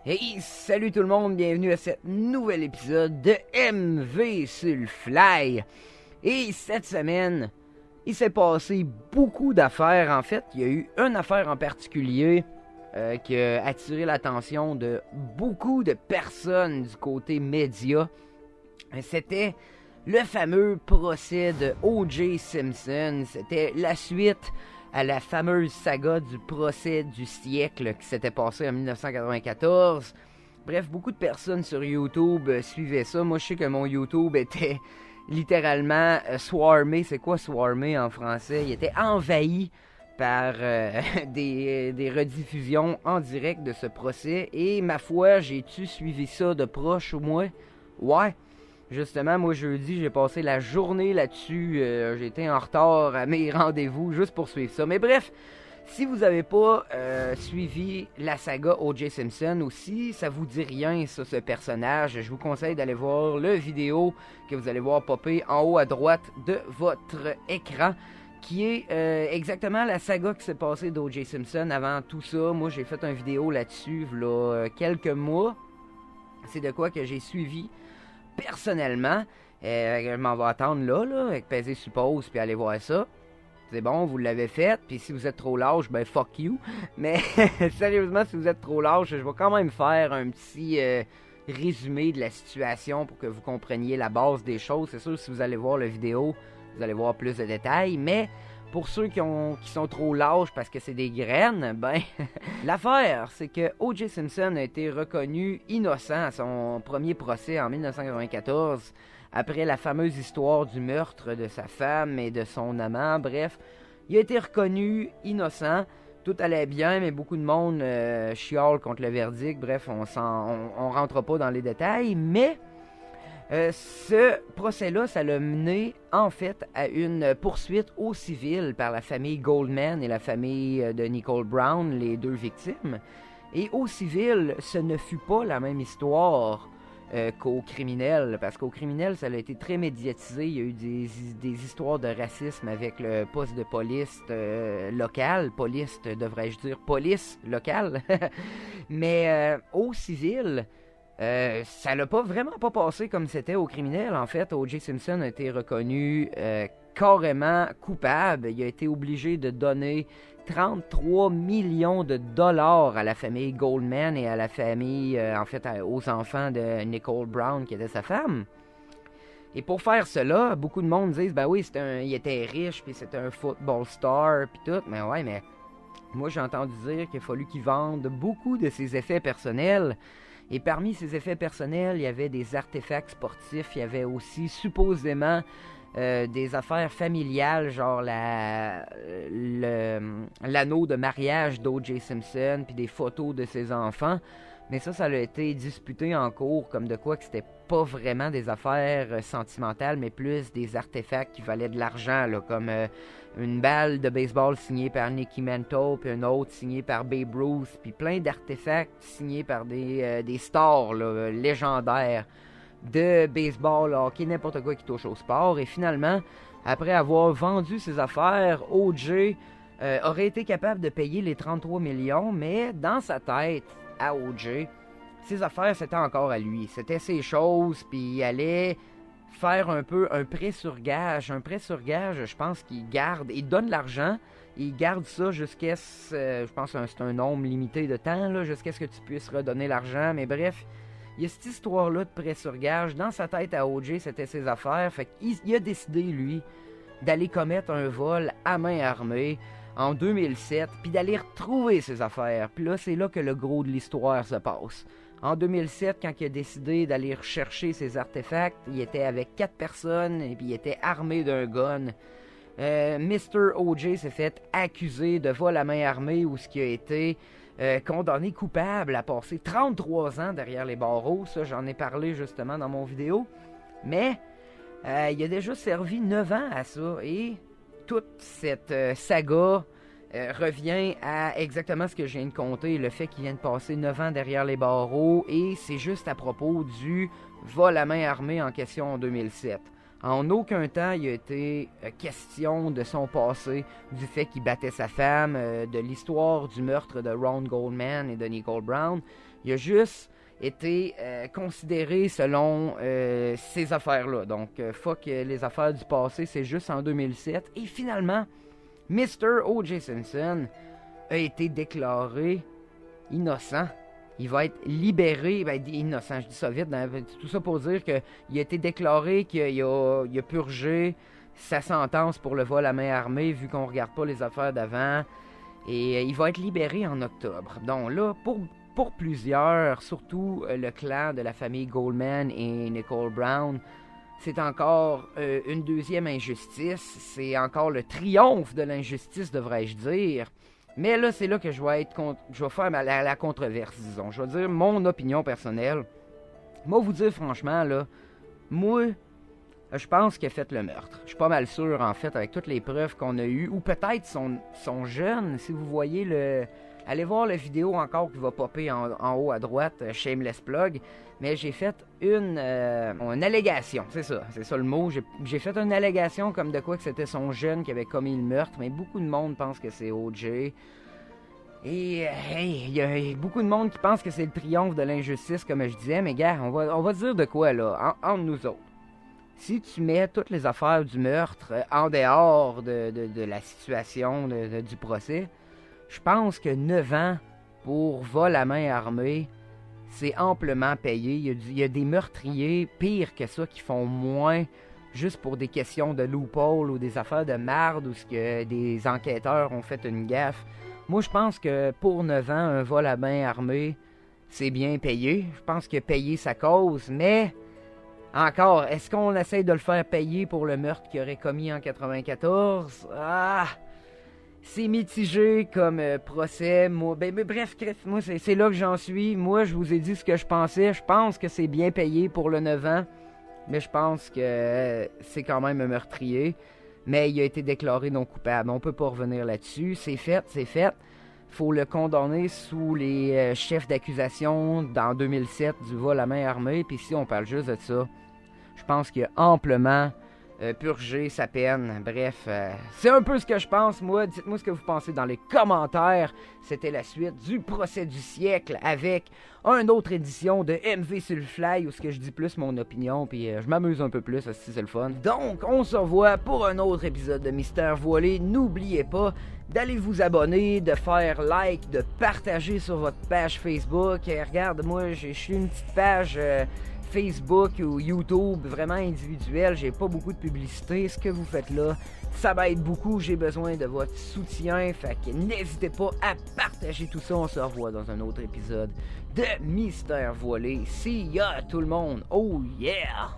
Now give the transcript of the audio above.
Hey, salut tout le monde, bienvenue à cet nouvel épisode de MV sur le Fly. Et cette semaine, il s'est passé beaucoup d'affaires. En fait, il y a eu une affaire en particulier qui a attiré l'attention de beaucoup de personnes du côté média. C'était le fameux procès de O.J. Simpson. C'était la suite à la fameuse saga du procès du siècle qui s'était passé en 1994. Bref, beaucoup de personnes sur YouTube suivaient ça. Moi, je sais que mon YouTube était littéralement swarmé. C'est quoi swarmé en français? Il était envahi par des rediffusions en direct de ce procès. Et ma foi, j'ai-tu suivi ça de proche au moins? Ouais. Justement, moi, jeudi, j'ai passé la journée là-dessus. J'ai été en retard à mes rendez-vous juste pour suivre ça. Mais bref, si vous n'avez pas suivi la saga O.J. Simpson aussi, ça vous dit rien, ça, ce personnage, je vous conseille d'aller voir le vidéo que vous allez voir popper en haut à droite de votre écran, qui est exactement la saga qui s'est passée d'O.J. Simpson avant tout ça. Moi, j'ai fait une vidéo là-dessus, là, quelques mois. C'est de quoi que j'ai suivi personnellement. Je m'en vais attendre là, avec peser sur pause puis aller voir ça. C'est bon, vous l'avez fait, puis si vous êtes trop lâche, ben fuck you. Mais sérieusement, si vous êtes trop lâche, je vais quand même faire un petit résumé de la situation pour que vous compreniez la base des choses. C'est sûr, si vous allez voir la vidéo, vous allez voir plus de détails, mais pour ceux qui sont trop lâches parce que c'est des graines, ben, l'affaire, c'est que O.J. Simpson a été reconnu innocent à son premier procès en 1994, après la fameuse histoire du meurtre de sa femme et de son amant. Bref, il a été reconnu innocent, tout allait bien, mais beaucoup de monde chiale contre le verdict. Bref, on rentre pas dans les détails, mais ce procès-là, ça l'a mené en fait à une poursuite au civil par la famille Goldman et la famille de Nicole Brown, les deux victimes. Et au civil, ce ne fut pas la même histoire qu'au criminel, parce qu'au criminel, ça a été très médiatisé. Il y a eu des histoires de racisme avec le poste de police local, police, devrais-je dire, police locale. Mais au civil, ça l'a vraiment pas passé comme c'était au criminel. En fait, O.J. Simpson a été reconnu carrément coupable. Il a été obligé de donner 33 millions de dollars à la famille Goldman et à la famille, aux enfants de Nicole Brown, qui était sa femme. Et pour faire cela, beaucoup de monde disent, ben oui, il était riche, puis c'était un football star, puis tout. Mais ouais, mais moi j'ai entendu dire qu'il a fallu qu'il vende beaucoup de ses effets personnels. Et parmi ces effets personnels, il y avait des artefacts sportifs, il y avait aussi supposément des affaires familiales, genre l'anneau de mariage d'O.J. Simpson, puis des photos de ses enfants. Mais ça a été disputé en cours comme de quoi que c'était pas vraiment des affaires sentimentales, mais plus des artefacts qui valaient de l'argent, là, comme une balle de baseball signée par Nicky Mantle, puis une autre signée par Babe Ruth, puis plein d'artefacts signés par des stars là, légendaires de baseball, hockey, n'importe quoi qui touche au sport. Et finalement, après avoir vendu ses affaires, O.J. aurait été capable de payer les 33 millions, mais dans sa tête, à O.J., ses affaires, c'était encore à lui. C'était ses choses, puis il allait faire un peu un prêt sur gage. Un prêt sur gage, je pense qu'il garde, il donne l'argent, il garde ça jusqu'à je pense que c'est un nombre limité de temps, là, jusqu'à ce que tu puisses redonner l'argent. Mais bref, il y a cette histoire-là de prêt sur gage. Dans sa tête à O.J., c'était ses affaires. Fait qu'il a décidé, lui, d'aller commettre un vol à main armée en 2007, puis d'aller retrouver ses affaires. Puis là, c'est là que le gros de l'histoire se passe. En 2007, quand il a décidé d'aller rechercher ses artefacts, il était avec 4 personnes, et puis il était armé d'un gun. Mr. O.J. s'est fait accuser de vol à main armée, où ce qui a été condamné coupable à passer 33 ans derrière les barreaux. Ça, j'en ai parlé justement dans mon vidéo. Mais il a déjà servi 9 ans à ça, et toute cette saga revient à exactement ce que je viens de compter, le fait qu'il vient de passer 9 ans derrière les barreaux, et c'est juste à propos du vol à main armée en question en 2007. En aucun temps, il a été question de son passé, du fait qu'il battait sa femme, de l'histoire du meurtre de Ron Goldman et de Nicole Brown. Il a juste été considéré selon ces affaires-là. Donc, fuck les affaires du passé, c'est juste en 2007. Et finalement, Mr. O.J. Simpson a été déclaré innocent. Il va être libéré, innocent, je dis ça vite, tout ça pour dire qu'il a été déclaré qu'il a purgé sa sentence pour le vol à main armée, vu qu'on regarde pas les affaires d'avant, et il va être libéré en octobre. Donc là, pour plusieurs, surtout le clan de la famille Goldman et Nicole Brown, c'est encore une deuxième injustice, c'est encore le triomphe de l'injustice, devrais-je dire. Mais là, c'est là que je vais faire la controverse, disons. Je vais dire mon opinion personnelle. Moi, vous dire franchement, là, moi, je pense qu'il a fait le meurtre. Je suis pas mal sûr, en fait, avec toutes les preuves qu'on a eues. Ou peut-être son jeune, si vous voyez le... Allez voir la vidéo encore qui va popper en haut à droite, shameless plug. Mais j'ai fait une allégation, c'est ça le mot. J'ai fait une allégation comme de quoi que c'était son jeune qui avait commis le meurtre, mais beaucoup de monde pense que c'est O.J. Et il y a beaucoup de monde qui pense que c'est le triomphe de l'injustice, comme je disais, mais gars, on va dire de quoi là, entre nous autres. Si tu mets toutes les affaires du meurtre en dehors de la situation du procès, je pense que 9 ans pour vol à main armée, c'est amplement payé. Il y a des meurtriers pires que ça qui font moins juste pour des questions de loophole ou des affaires de marde ou ce que des enquêteurs ont fait une gaffe. Moi, je pense que pour 9 ans, un vol à main armée, c'est bien payé. Je pense que payer sa cause, mais encore, est-ce qu'on essaie de le faire payer pour le meurtre qu'il aurait commis en 94? C'est mitigé comme procès. Moi, bref, moi, c'est là que j'en suis. Moi, je vous ai dit ce que je pensais. Je pense que c'est bien payé pour le 9 ans. Mais je pense que c'est quand même un meurtrier. Mais il a été déclaré non coupable. On peut pas revenir là-dessus. C'est fait. Faut le condamner sous les chefs d'accusation dans 2007 du vol à main armée. Puis ici, on parle juste de ça. Je pense qu'il a amplement purger sa peine. Bref, c'est un peu ce que je pense, moi. Dites-moi ce que vous pensez dans les commentaires. C'était la suite du procès du siècle avec une autre édition de MV sur le fly où ce que je dis plus mon opinion, puis je m'amuse un peu plus, si c'est le fun. Donc, on se revoit pour un autre épisode de Mystère Voilé. N'oubliez pas d'aller vous abonner, de faire like, de partager sur votre page Facebook. Et regarde, moi, je suis une petite page... Facebook ou YouTube, vraiment individuel, j'ai pas beaucoup de publicité. Ce que vous faites là, ça m'aide beaucoup, j'ai besoin de votre soutien, fait que n'hésitez pas à partager tout ça. On se revoit dans un autre épisode de Mystère Voilé. See ya tout le monde, oh yeah!